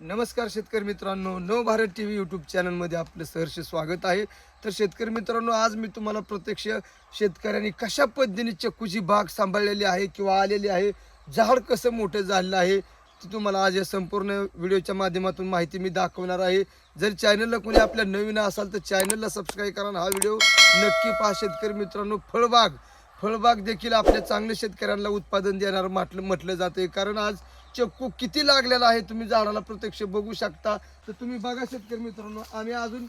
नमस्कार शेतकरी मित्रांनो, नवभारत टीव्ही यूट्यूब चॅनलमध्ये आपलं सहर्ष स्वागत आहे. तर शेतकरी मित्रांनो, आज मी तुम्हाला प्रत्यक्ष शेतकऱ्यांनी कशा पद्धतीने चिक्कूची बाग सांभाळलेली आहे किंवा आलेली आहे, झाड कसं मोठं झालेलं आहे, ती तुम्हाला आज या संपूर्ण व्हिडिओच्या माध्यमातून माहिती मी दाखवणार आहे. जर चॅनलला कोणी आपल्या नवीन असाल तर चॅनलला सबस्क्राईब करा. हा व्हिडिओ नक्की पहा. शेतकरी मित्रांनो, फळबाग देखील आपल्या चांगल्या शेतकऱ्यांना उत्पादन देणार म्हटलं जाते, कारण आज चिक्कू किती लागलेला आहे तुम्ही झाडाला प्रत्यक्ष बघू शकता. तर तुम्ही बघा शेतकरी मित्रांनो, आम्ही अजून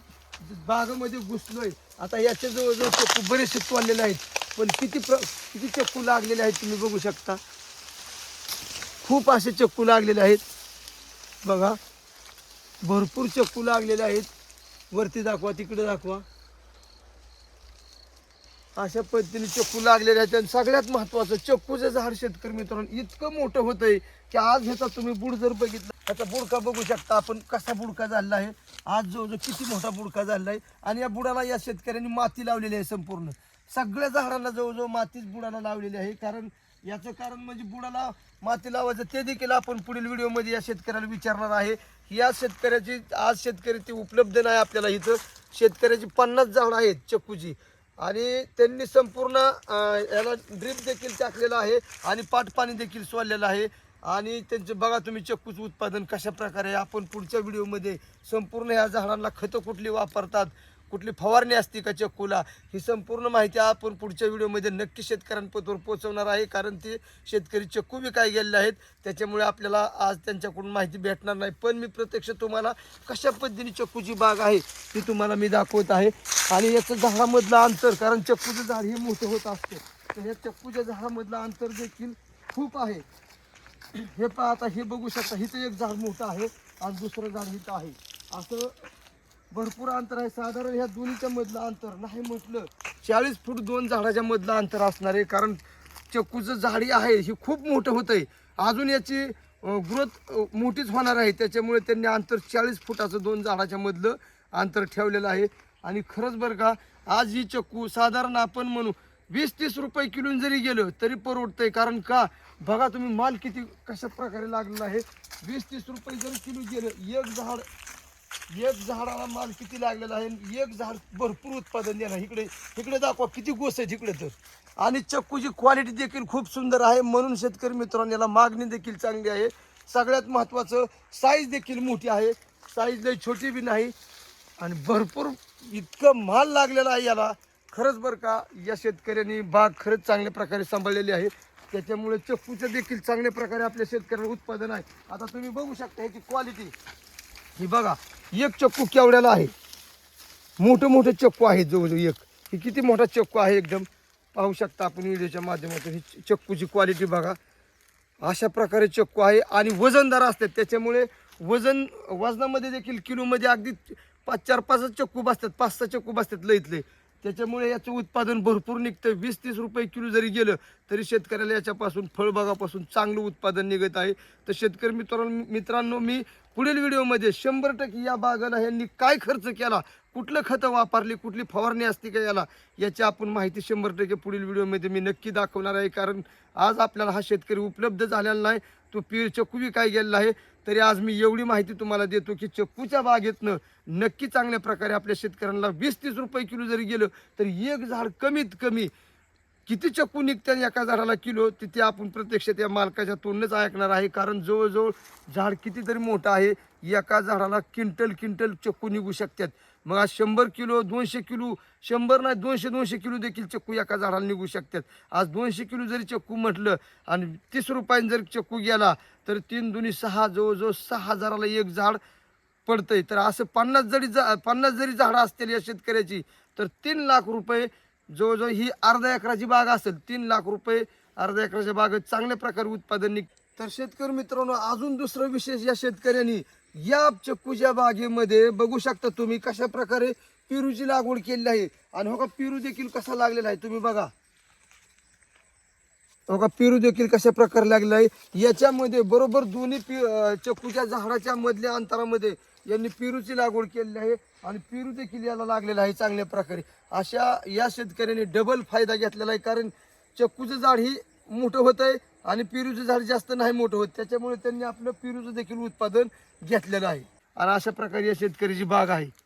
बागेमध्ये घुसलोय. आता याच्या जवळजवळ चिक्कू बरेचसे तोडलेले आहेत, पण किती चिक्कू लागलेले आहेत तुम्ही बघू शकता. खूप असे चिक्कू लागलेले आहेत बघा, भरपूर चिक्कू लागलेले आहेत. वरती दाखवा, तिकडे दाखवा. अशा पद्धतीने चिक्कू लागलेले आहेत. आणि सगळ्यात महत्त्वाचं, चिक्कूचं झाड शेतकरी मित्रांनो इतकं मोठं होतंय की आज ह्याचा तुम्ही बुड जर बघितला, ह्याचा बुडका बघू शकता आपण कसा बुडका झालेला आहे. आज जो किती मोठा बुडका झालेला आहे. आणि या बुडाला या शेतकऱ्यांनी माती लावलेली आहे. संपूर्ण सगळ्या झाडांना जवळजवळ मातीच बुडाला लावलेली आहे. याचं कारण म्हणजे बुडाला माती लावायचं ते देखील आपण पुढील व्हिडिओमध्ये या शेतकऱ्याला विचारणार आहे. या शेतकऱ्याची आज शेतकरी ती उपलब्ध नाही आपल्याला. इथं शेतकऱ्याची 50 झाडं आहेत चिक्कूची, आणि त्यांनी संपूर्ण याला ड्रिप देखील टाकलेलं आहे आणि पाणी देखील सोडलेलं आहे. आणि त्यांचे बघा तुम्ही चिक्कूचं उत्पादन कशा प्रकारे. आपण पुढच्या व्हिडिओमध्ये संपूर्ण या झाडांना खतं कुठली वापरतात, कुठली फवारणी असते का चिक्कूला, ही संपूर्ण माहिती आपण पुढच्या व्हिडिओमध्ये नक्की शेतकऱ्यांपर्यंत पोहोचवणार आहे. कारण ते शेतकरी चिक्कू विकाय गेलेले आहेत, त्याच्यामुळे आपल्याला आज त्यांच्याकडून माहिती भेटणार नाही. पण मी प्रत्यक्ष तुम्हाला कशा पद्धतीने चिक्कूची बाग आहे ती तुम्हाला मी दाखवत आहे. आणि याचं झाडामधलं अंतर, कारण चिक्कूचं झाड हे मोठं होत असतं, तर या चिक्कूच्या झाडामधलं अंतर देखील खूप आहे. हे पहा, आता हे बघू शकता, इथं एक झाड मोठं आहे आणि दुसरं झाड इथं आहे. असं भरपूर अंतर आहे. साधारण ह्या दोन्हीच्या मधलं अंतर नाही म्हटलं 40 फूट दोन झाडाच्या मधलं अंतर असणार आहे. कारण चिक्कूचं झाडी आहे ही खूप मोठं होत आहे, अजून याची ग्रोथ मोठीच होणार आहे. त्याच्यामुळे त्यांनी अंतर 40 फुटाचं दोन झाडाच्या मधलं अंतर ठेवलेलं आहे. आणि खरंच बरं का, आज ही चिक्कू साधारण आपण म्हणू 20-30 रुपये किलो जरी गेलं तरी परवडतंय. कारण का बघा तुम्ही, माल किती कशा प्रकारे लागलेला आहे. 20-30 रुपये जरी किलो गेलं, एक झाडाला माल किती लागलेला आहे. एक झाड भरपूर उत्पादन देणार. इकडे दाखवा किती गोस आहे तिकडे तर. आणि चिक्कूची क्वालिटी देखील खूप सुंदर आहे, म्हणून शेतकरी मित्रांनो याला मागणी देखील चांगली आहे. सगळ्यात महत्त्वाचं, साईज देखील मोठी आहे, साईज लई छोटी बी नाही. आणि भरपूर इतकं माल लागलेला आहे याला. खरंच बरं का, या शेतकऱ्यांनी बाग खरंच चांगल्या प्रकारे सांभाळलेली आहे. त्याच्यामुळे चिक्कूचं देखील चांगल्या प्रकारे आपल्या शेतकऱ्यांना उत्पादन आहे. आता तुम्ही बघू शकता याची क्वालिटी. ही बघा, एक चिक्कू केवढ्याला आहे. मोठं चिक्कू आहे जवळजवळ एक. ही किती मोठा चिक्कू आहे, एकदम पाहू शकता आपण व्हिडिओच्या माध्यमातून. ही चिक्कूची क्वालिटी बघा, अशा प्रकारे चिक्कू आहे. आणि वजनदार असतात, त्याच्यामुळे वजनामध्ये देखील किलोमध्ये अगदी 4-5 चिक्कू बसतात, 5-6 चिक्कू बसतात लईतले. त्याच्यामुळे याचं उत्पादन भरपूर निघतं. 20-30 रुपये किलो जरी गेलं तरी शेतकऱ्याला याच्यापासून फळबागापासून चांगलं उत्पादन निघत आहे. तर शेतकरी मित्रांनो, मी पुढील व्हिडिओमध्ये 100% या बागाला ह्यांनी काय खर्च केला, कुठलं खतं वापरली, कुठली फवारणी असते का याची आपण माहिती 100% पुढील व्हिडिओमध्ये मी नक्की दाखवणार आहे. कारण आज आपल्याला हा शेतकरी उपलब्ध झालेला नाही, तो चिक्कू विकाय गेलेला आहे. तरी आज मी एवढी माहिती तुम्हाला देतो की चिक्कूच्या बागेतनं नक्की चांगल्या प्रकारे आपल्या शेतकऱ्यांना 20-30 रुपये किलो जरी गेलं तरी एक झाड कमीत कमी किती चिक्कू निघतात एका झाडाला किलो, तिथे आपण प्रत्यक्ष त्या मालकाच्या तोंडच ऐकणार आहे. कारण जवळजवळ झाड कितीतरी मोठं आहे, एका झाडाला क्विंटल चिक्कू निघू शकतात. मग आज 100 किलो 200 किलो, 100 नाही 200 किलो देखील चिक्कू एका झाडाला निघू शकतात. आज 200 किलो जरी चिक्कू म्हटलं आणि 30 रुपयांनी जर चिक्कू गेला तर 3 दुनी 6, जवळजवळ 6,000ला एक झाड पडतंय. तर असं 50 जरी झाडं असतील या शेतकऱ्याची तर 3 लाख रुपये जवळजवळ. ही अर्धा एकराची बाग असेल, 3 लाख रुपये अर्धा एकराच्या बागेत चांगल्या प्रकारे उत्पादन निघ. तर शेतकरी मित्रांनो, अजून दुसरं विशेष, या शेतकऱ्यांनी या चिक्कूच्या बागेमध्ये बघू शकता तुम्ही कशा प्रकारे पेरूची लागवड केलेली आहे. आणि हो का, पेरू देखील कसा लागलेला आहे तुम्ही बघा. हो का, पेरू देखील कशा प्रकारे लागलेला आहे. याच्यामध्ये बरोबर दोन्ही चिक्कूच्या झाडाच्या मधल्या अंतरामध्ये यांनी पेरूची लागवड केलेली आहे आणि पेरू देखील याला लागलेला आहे चांगल्या प्रकारे. अशा या शेतकऱ्यांनी डबल फायदा घेतलेला आहे. कारण चिक्कूचं झाड ही मोठं होत आहे आणि पेरूचं झाड जास्त नाही मोठं होत, त्याच्यामुळे त्यांनी आपलं पेरूचं देखील उत्पादन घेतलेलं आहे. आणि अशा प्रकारे या शेतकऱ्याची बाग आहे.